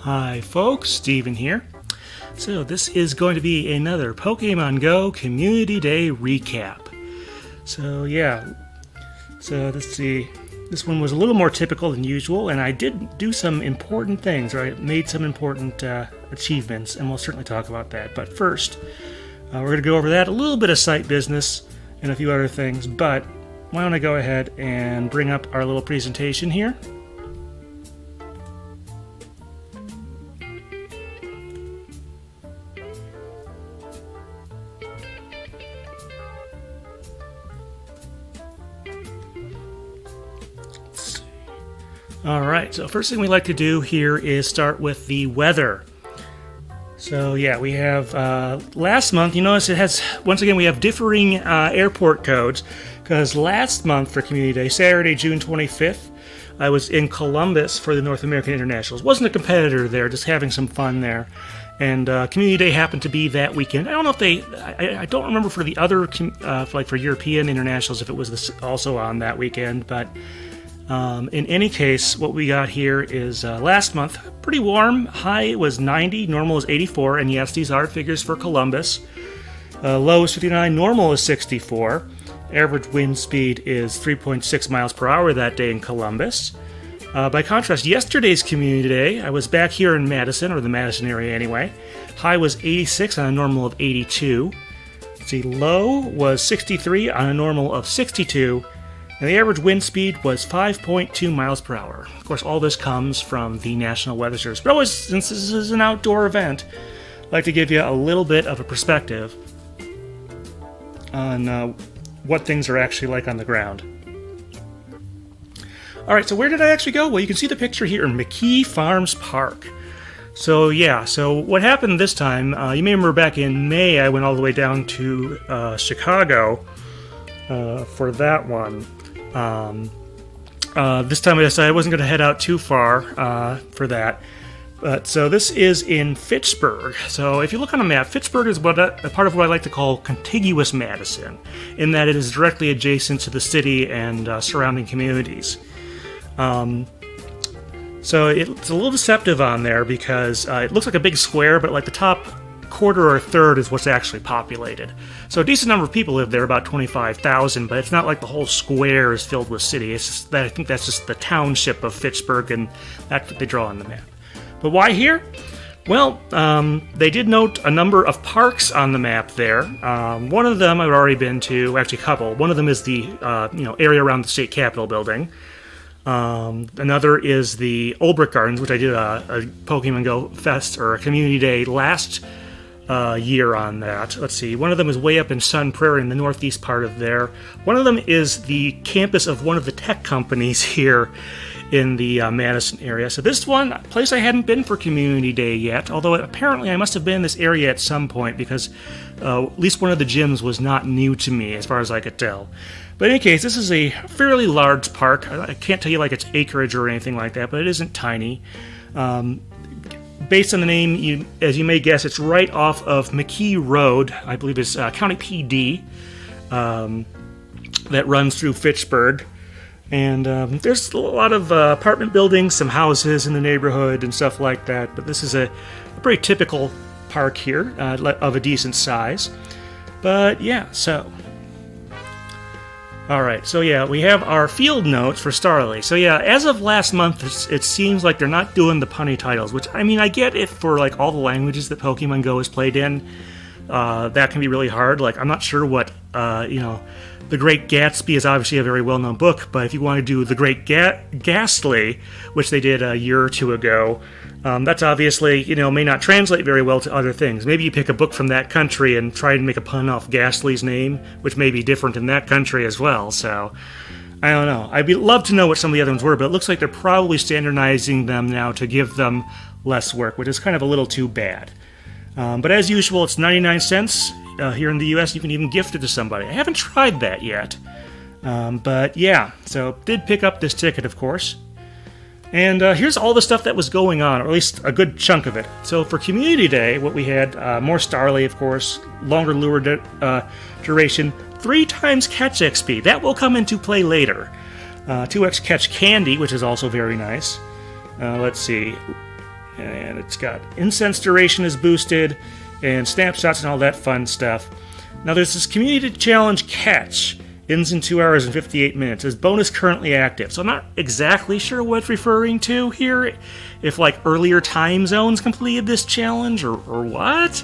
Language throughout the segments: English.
Hi folks, Steven here. So this is going to be another Pokemon Go Community Day recap. So let's see. This one was a little more typical than usual, and I did do some important things, or I made some important achievements, and we'll certainly talk about that. But first, we're going to go over that, a little bit of site business, and a few other things. But why don't I go ahead and bring up our little presentation here. Alright, so first thing we like to do here is start with the weather. So yeah, we have last month, you notice it has, once again, we have differing airport codes, because last month for Community Day, Saturday, June 25th, I was in Columbus for the North American Internationals. Wasn't a competitor there, just having some fun there. And Community Day happened to be that weekend. I don't know if I don't remember for the other, like for European Internationals, if it was also on that weekend, but in any case, what we got here is last month, pretty warm. High was 90, normal is 84, and yes, these are figures for Columbus. Low is 59, normal is 64. Average wind speed is 3.6 miles per hour that day in Columbus. By contrast, yesterday's Community Day, I was back here in Madison, or the Madison area anyway. High was 86 on a normal of 82. Let's see, low was 63 on a normal of 62. And the average wind speed was 5.2 miles per hour. Of course, all this comes from the National Weather Service. But always, since this is an outdoor event, I'd like to give you a little bit of a perspective on what things are actually like on the ground. Alright, so where did I actually go? Well, you can see the picture here in McKee Farms Park. So what happened this time, you may remember back in May, I went all the way down to Chicago for that one. This time I decided I wasn't going to head out too far for that. But so this is in Fitchburg. So if you look on a map, Fitchburg is a part of what I like to call contiguous Madison, in that it is directly adjacent to the city and surrounding communities. So it's a little deceptive on there because it looks like a big square, but like the top quarter or third is what's actually populated. So a decent number of people live there, about 25,000, but it's not like the whole square is filled with city. It's just that I think that's just the township of Fitchburg, and that's what they draw on the map. But why here? Well, they did note a number of parks on the map there. One of them I've already been to, actually a couple. One of them is the area around the state capitol building. Another is the Old Brick Gardens, which I did a Pokemon Go Fest or a Community Day last year on that. Let's see. One of them is way up in Sun Prairie in the northeast part of there. One of them is the campus of one of the tech companies here in the Madison area. So this one, a place I hadn't been for Community Day yet, although apparently I must have been in this area at some point because at least one of the gyms was not new to me as far as I could tell. But in any case, this is a fairly large park. I can't tell you like its acreage or anything like that, but it isn't tiny. Based on the name, as you may guess, it's right off of McKee Road, I believe it's County PD, that runs through Fitchburg. And there's a lot of apartment buildings, some houses in the neighborhood and stuff like that. But this is a pretty typical park here of a decent size. But yeah, so... Alright, so yeah, we have our field notes for Starly. So yeah, as of last month, it seems like they're not doing the punny titles, which, I mean, I get it for, like, all the languages that Pokemon Go is played in. That can be really hard. Like, I'm not sure what, The Great Gatsby is obviously a very well-known book, but if you want to do The Great Ghastly, which they did a year or two ago, that's obviously, may not translate very well to other things. Maybe you pick a book from that country and try to make a pun off Ghastly's name, which may be different in that country as well, so... I don't know. I'd love to know what some of the other ones were, but it looks like they're probably standardizing them now to give them less work, which is kind of a little too bad. But as usual, it's 99 cents. Here in the US, you can even gift it to somebody. I haven't tried that yet. But yeah, so did pick up this ticket, of course. And here's all the stuff that was going on, or at least a good chunk of it. So for Community Day, what we had, more Starly, of course, longer lure duration, 3 times catch XP. That will come into play later. 2x catch candy, which is also very nice. Let's see. and it's got incense duration is boosted, and snapshots and all that fun stuff. Now there's this community challenge catch. Ends in 2 hours and 58 minutes. Is bonus currently active. So I'm not exactly sure what it's referring to here. If like earlier time zones completed this challenge or what.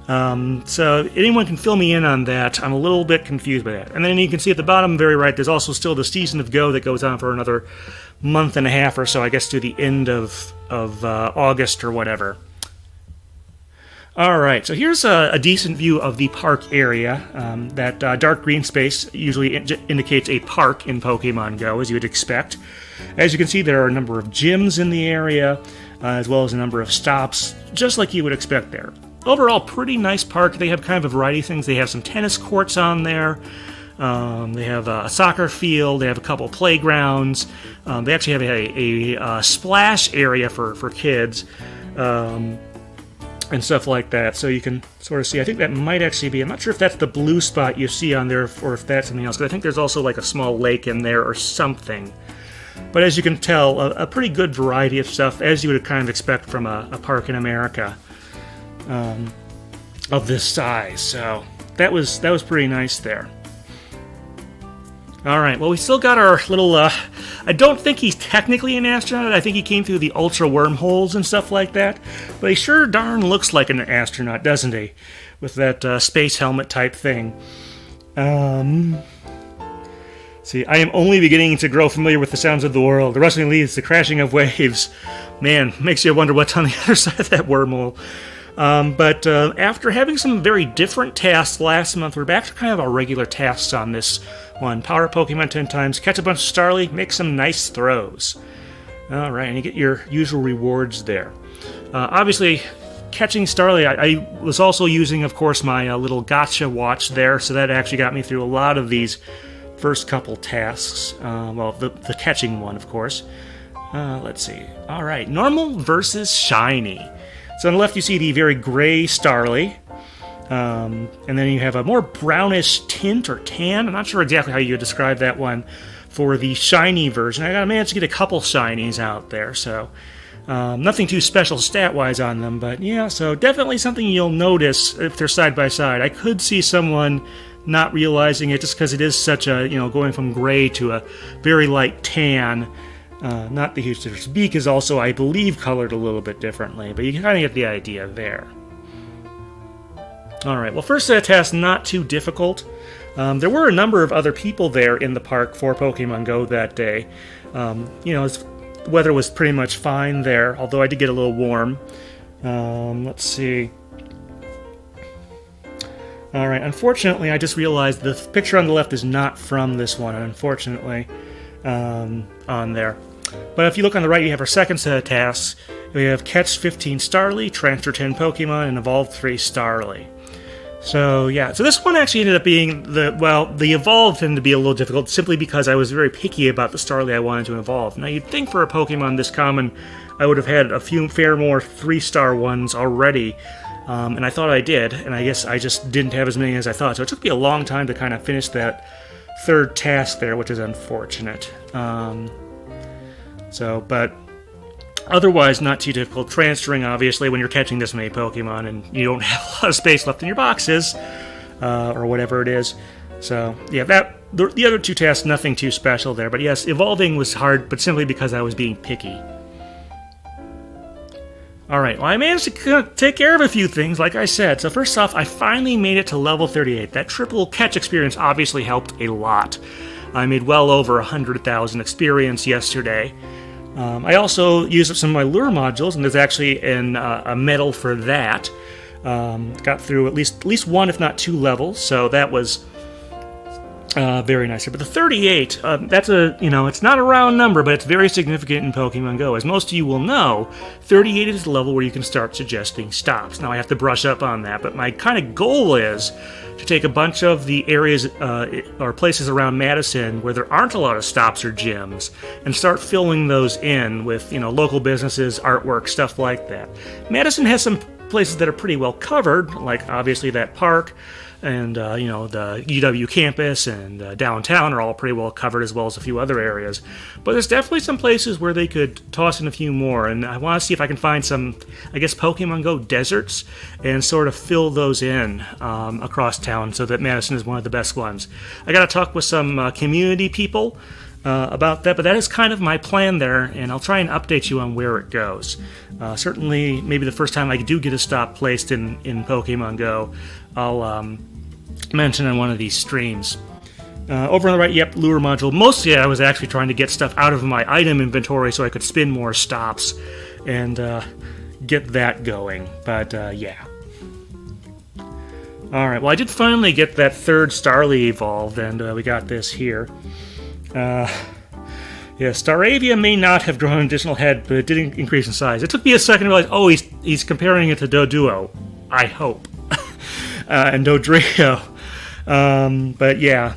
So anyone can fill me in on that. I'm a little bit confused by that. And then you can see at the bottom very right, there's also still the season of Go that goes on for another month and a half or so, I guess, to the end of August or whatever. Alright, so here's a decent view of the park area. That dark green space usually indicates a park in Pokemon Go, as you would expect. As you can see, there are a number of gyms in the area, as well as a number of stops, just like you would expect there. Overall, pretty nice park. They have kind of a variety of things. They have some tennis courts on there. They have a soccer field. They have a couple playgrounds. They actually have a splash area for kids. And stuff like that, so you can sort of see. I think that might actually be, I'm not sure if that's the blue spot you see on there or if that's something else, because I think there's also like a small lake in there or something. But as you can tell, a pretty good variety of stuff, as you would kind of expect from a park in America of this size. So that was pretty nice there. Alright, well, we still got our little, I don't think he's technically an astronaut. I think he came through the ultra wormholes and stuff like that. But he sure darn looks like an astronaut, doesn't he? With that space helmet type thing. See, I am only beginning to grow familiar with the sounds of the world. The rustling leaves, the crashing of waves. Man, makes you wonder what's on the other side of that wormhole. But after having some very different tasks last month, we're back to kind of our regular tasks on this one. Power up Pokemon 10 times, catch a bunch of Starly, make some nice throws. Alright, and you get your usual rewards there. Obviously, catching Starly, I was also using, of course, my little gotcha watch there, so that actually got me through a lot of these first couple tasks. Well, the catching one, of course. Let's see. Alright, normal versus shiny. So on the left you see the very gray Starly, and then you have a more brownish tint or tan. I'm not sure exactly how you would describe that one for the shiny version. I managed to get a couple shinies out there, so nothing too special stat-wise on them, but yeah, so definitely something you'll notice if they're side by side. I could see someone not realizing it just because it is such a, going from gray to a very light tan. Not the huge difference. Beak is also, I believe, colored a little bit differently, but you can kind of get the idea there. Alright, well, first set of tasks, not too difficult. There were a number of other people there in the park for Pokemon Go that day. The weather was pretty much fine there, although I did get a little warm. Let's see. Alright, unfortunately, I just realized the picture on the left is not from this one, unfortunately, on there. But if you look on the right, you have our second set of tasks. We have catch 15 Starly, transfer 10 Pokemon, and evolve 3 Starly. So, yeah. So this one actually ended up being the evolve tended to be a little difficult simply because I was very picky about the Starly I wanted to evolve. Now, you'd think for a Pokemon this common, I would have had a few fair more 3-star ones already. And I thought I did, and I guess I just didn't have as many as I thought. So it took me a long time to kind of finish that third task there, which is unfortunate. But otherwise not too difficult. Transferring, obviously, when you're catching this many Pokemon and you don't have a lot of space left in your boxes, or whatever it is. So, yeah, the other two tasks, nothing too special there. But yes, evolving was hard, but simply because I was being picky. Alright, well, I managed to take care of a few things, like I said. So first off, I finally made it to level 38. That triple catch experience obviously helped a lot. I made well over 100,000 experience yesterday. I also used up some of my lure modules, and there's actually a medal for that. Got through at least one, if not 2 levels, so that was very nice. But the 38, that's it's not a round number, but it's very significant in Pokemon Go. As most of you will know, 38 is the level where you can start suggesting stops. Now, I have to brush up on that, but my kind of goal is to take a bunch of the areas or places around Madison where there aren't a lot of stops or gyms and start filling those in with, local businesses, artwork, stuff like that. Madison has some places that are pretty well covered, like obviously that park. and the UW campus and downtown are all pretty well covered, as well as a few other areas. But there's definitely some places where they could toss in a few more, and I want to see if I can find some, I guess, Pokemon Go deserts and sort of fill those in across town so that Madison is one of the best ones. I got to talk with some community people about that, but that is kind of my plan there, and I'll try and update you on where it goes. Certainly, maybe the first time I do get a stop placed in Pokemon Go, I'll mention on one of these streams. Over on the right, yep, lure module. Mostly I was actually trying to get stuff out of my item inventory so I could spin more stops and get that going, but yeah. Alright, well I did finally get that third Starly evolved, and we got this here. Yeah, Staravia may not have grown an additional head, but it did increase in size. It took me a second to realize, oh, he's comparing it to Doduo, I hope, and Dodrio. But yeah,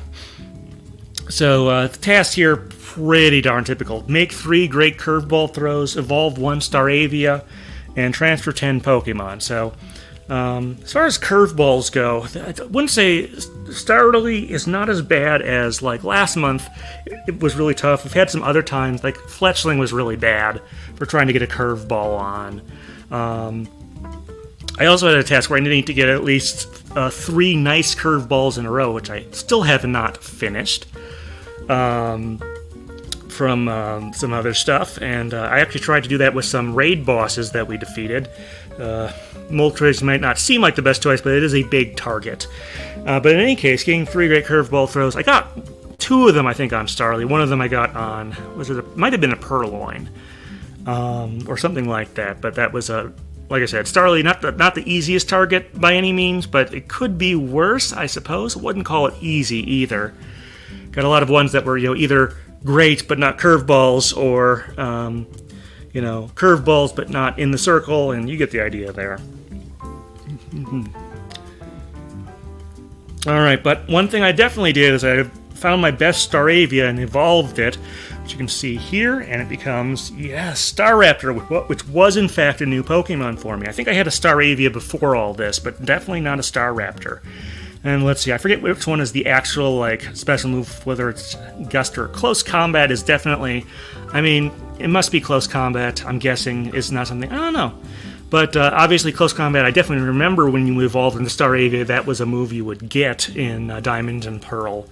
so the tasks here pretty darn typical. Make 3 great curveball throws, evolve 1 Staravia, and transfer 10 Pokemon. So as far as curveballs go, I wouldn't say Starly is not as bad as like last month. It was really tough. We've had some other times, like Fletchling was really bad for trying to get a curveball on. I also had a task where I needed to get at least 3 nice curveballs in a row, which I still have not finished from some other stuff. And I actually tried to do that with some raid bosses that we defeated. Moltres might not seem like the best choice, but it is a big target. But in any case, getting 3 great curveball throws. I got 2 of them, I think, on Starly. One of them I got on, might have been a Purloin, or something like that. But that was like I said, Starly, not the easiest target by any means, but it could be worse, I suppose. I wouldn't call it easy either. Got a lot of ones that were, either great but not curveballs, or curveballs but not in the circle, and you get the idea there. Alright, but one thing I definitely did is I found my best Staravia and evolved it, which you can see here, and it becomes, Staraptor, which was in fact a new Pokemon for me. I think I had a Staravia before all this, but definitely not a Staraptor. And let's see, I forget which one is the actual, special move, whether it's Gust or Close Combat is definitely, it must be Close Combat, I'm guessing, is not something, I don't know. But obviously Close Combat, I definitely remember when you evolved into Staravia, that was a move you would get in Diamond and Pearl.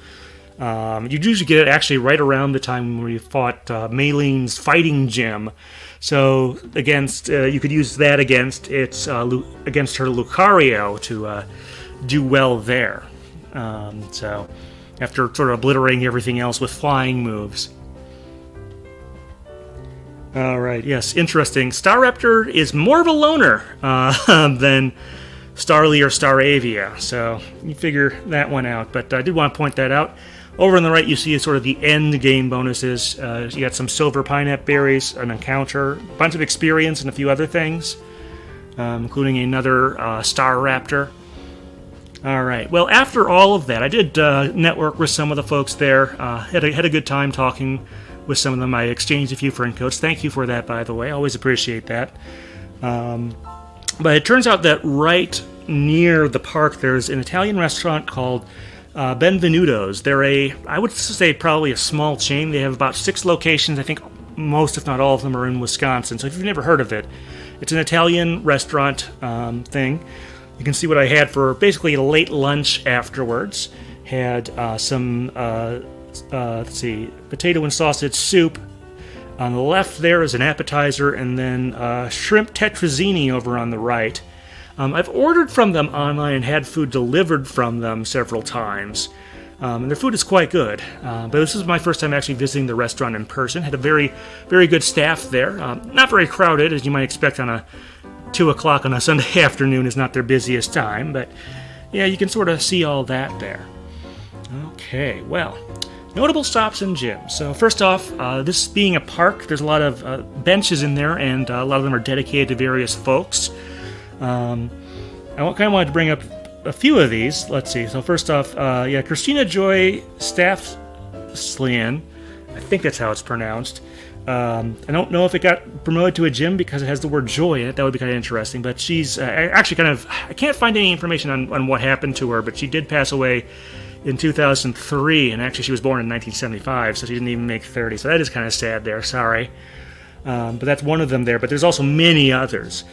You'd usually get it actually right around the time where you fought Maylene's Fighting Gym. So you could use that against her Lucario to do well there. So after sort of obliterating everything else with flying moves. Alright, yes, interesting. Staraptor is more of a loner than Starly or Staravia, so you figure that one out. But I did want to point that out. Over on the right, you see sort of the end game bonuses. You got some silver pineapple berries, an encounter, a bunch of experience, and a few other things, including another Staraptor. Alright, well, after all of that, I did network with some of the folks there. Had a good time talking with some of them. I exchanged a few friend codes. Thank you for that, by the way. I always appreciate that. But it turns out that right near the park, there's an Italian restaurant called Benvenutos. They're I would say probably a small chain. They have about 6 locations. I think most, if not all of them, are in Wisconsin. So if you've never heard of it, it's an Italian restaurant thing. You can see what I had for basically a late lunch afterwards. Had some, potato and sausage soup. On the left there is an appetizer, and then shrimp tetrazzini over on the right. I've ordered from them online and had food delivered from them several times. And their food is quite good. But this is my first time actually visiting the restaurant in person. Had a very, very good staff there. Not very crowded, as you might expect on a 2 o'clock on a Sunday afternoon is not their busiest time. But yeah, you can sort of see all that there. Okay, well, notable stops and gyms. So first off, this being a park, there's a lot of benches in there, and a lot of them are dedicated to various folks. I kind of wanted to bring up a few of these. Let's see. So first off, Christina Joy Staffslian, I think that's how it's pronounced. I don't know if it got promoted to a gym because it has the word joy in it. That would be kind of interesting. But she's actually I can't find any information on what happened to her, but she did pass away in 2003, and actually she was born in 1975, so she didn't even make 30. So that is kind of sad there. Sorry. But that's one of them there. But there's also many others.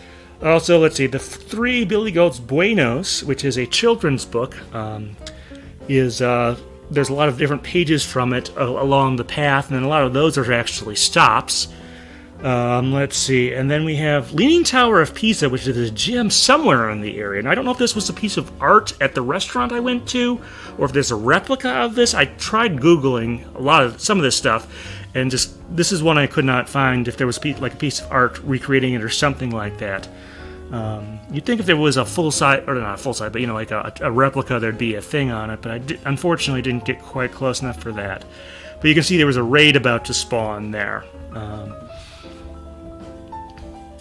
Also, let's see, the Three Billy Goats Buenos, which is a children's book, there's a lot of different pages from it along the path, and a lot of those are actually stops. Let's see, and then we have Leaning Tower of Pisa, which is a gym somewhere in the area. And I don't know if this was a piece of art at the restaurant I went to, or if there's a replica of this. I tried Googling some of this stuff, and this is one I could not find if there was a piece of art recreating it or something like that. You'd think if there was a full-size, or not a full-size, but like a replica, there'd be a thing on it, but I unfortunately didn't get quite close enough for that. But you can see there was a raid about to spawn there.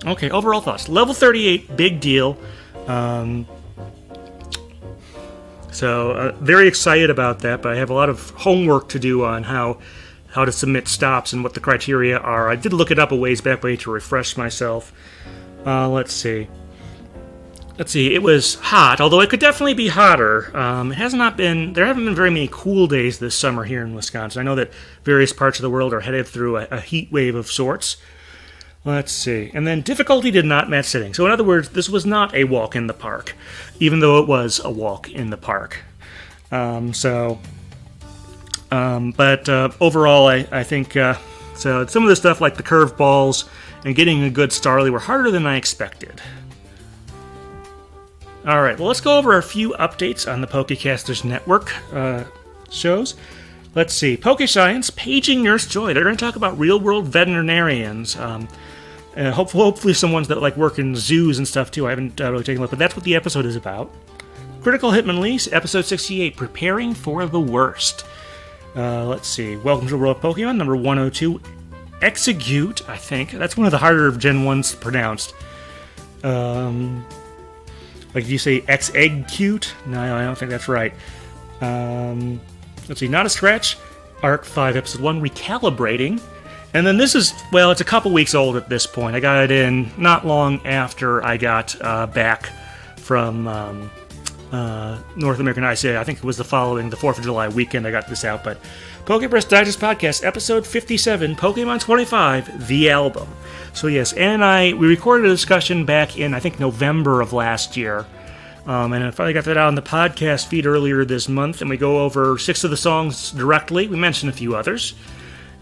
Okay, overall thoughts. Level 38, big deal. So very excited about that, but I have a lot of homework to do on how to submit stops and what the criteria are. I did look it up a ways back, but I need to refresh myself. Let's see. It was hot, although it could definitely be hotter. There haven't been very many cool days this summer here in Wisconsin. I know that various parts of the world are headed through a heat wave of sorts. Let's see. And then difficulty did not match sitting. So in other words, this was not a walk in the park, even though it was a walk in the park. But overall, I think so. Some of the stuff like the curved balls and getting a good Starly were harder than I expected. All right, well, let's go over a few updates on the Pokecasters Network shows. Let's see. Poke Science, Paging Nurse Joy. They're going to talk about real-world veterinarians. Hopefully some ones that work in zoos and stuff, too. I haven't really taken a look, but that's what the episode is about. Critical Hitmonlease, Episode 68, Preparing for the Worst. Let's see. Welcome to the World of Pokemon, number 102. Execute, I think. That's one of the harder of Gen 1s pronounced. Do you say X-Egg-Cute? No, I don't think that's right. Let's see. Not a Scratch, Arc 5, Episode 1, Recalibrating. And then this is, it's a couple weeks old at this point. I got it in not long after I got back from North American ICA. I think it was the 4th of July weekend I got this out. But Pokepress Digest Podcast, Episode 57, Pokemon 25, the album. So yes, Ann and I, we recorded a discussion back in, I think, November of last year. And I finally got that out on the podcast feed earlier this month, and we go over 6 of the songs directly. We mention a few others.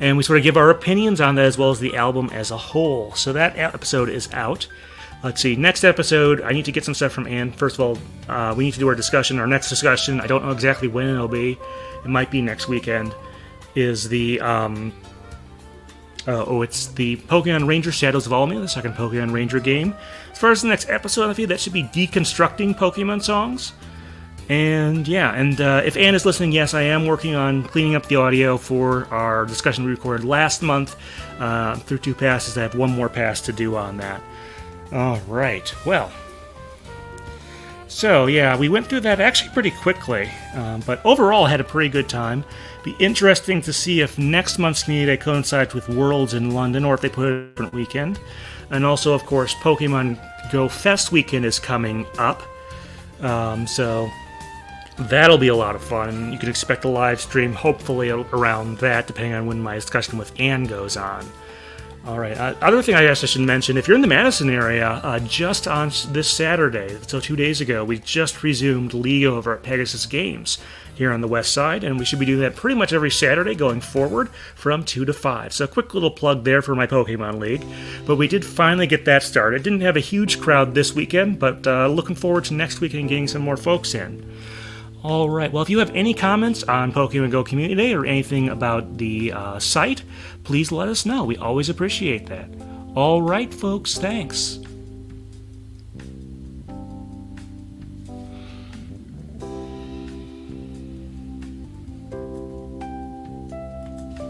And we sort of give our opinions on that as well as the album as a whole. So that episode is out. Let's see, next episode, I need to get some stuff from Ann. First of all, we need to do our next discussion. I don't know exactly when it'll be. It might be next weekend. Is the, it's the Pokemon Ranger Shadows of Almia, the second Pokemon Ranger game. As far as the next episode on the feed, that should be deconstructing Pokemon songs. And if Ann is listening, yes, I am working on cleaning up the audio for our discussion we recorded last month through 2 passes. I have 1 more pass to do on that. All right, well. So, yeah, we went through that actually pretty quickly, but overall I had a pretty good time. Be interesting to see if next month's Community Day coincides with Worlds in London, or if they put it a different weekend. And also, of course, Pokemon Go Fest weekend is coming up, so that'll be a lot of fun. You can expect a live stream, hopefully, around that, depending on when my discussion with Ann goes on. All right. Other thing I guess I should mention, if you're in the Madison area, just on this Saturday, so 2 days ago, we just resumed League over at Pegasus Games here on the west side, and we should be doing that pretty much every Saturday going forward from 2 to 5. So a quick little plug there for my Pokemon League. But we did finally get that started. Didn't have a huge crowd this weekend, but looking forward to next weekend and getting some more folks in. All right, well, if you have any comments on Pokemon Go Community Day or anything about the site, please let us know. We always appreciate that. All right, folks, thanks.